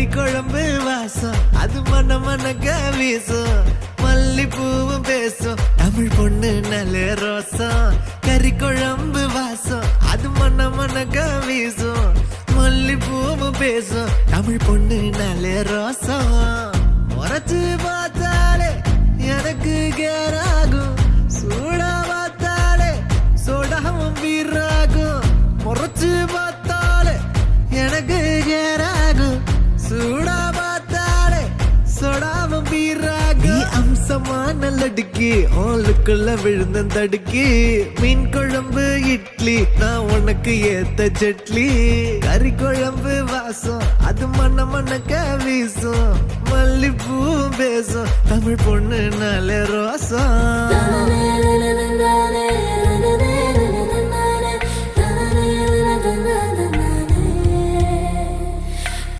கறி குழம்பு வாசம் அது மன மனக்க வீசும் மல்லிப்பூவும் பேசும் தமிழ் பொண்ணு நல்ல ரோசம் கறி குழம்பு வாசம் அது மன மனக்க வீசும் மல்லிப்பூவும் பேசும் தமிழ் பொண்ணு நல்ல ரோசம் முறைச்சு பார்த்தாலே எனக்கு கேராகும் சூடா பார்த்தாலே சோடாவும் வீராகும் முறைச்சு பார்த்தாலே எனக்கு கேராகும் சூடா பார்த்தாலே சோடாவும் வீராகும் அம்சமான லடுக்கி ஆளுக்குள்ள விழுந்த தடுக்கி மீன் குழம்பு இட்லி நான் உனக்கு ஏத்த சட்லி கறி குழம்பு வாசம் அது மன மனக்க வீசும் மல்லிப்பூ பேசும் தமிழ் பொண்ணு நல்ல ரோசம்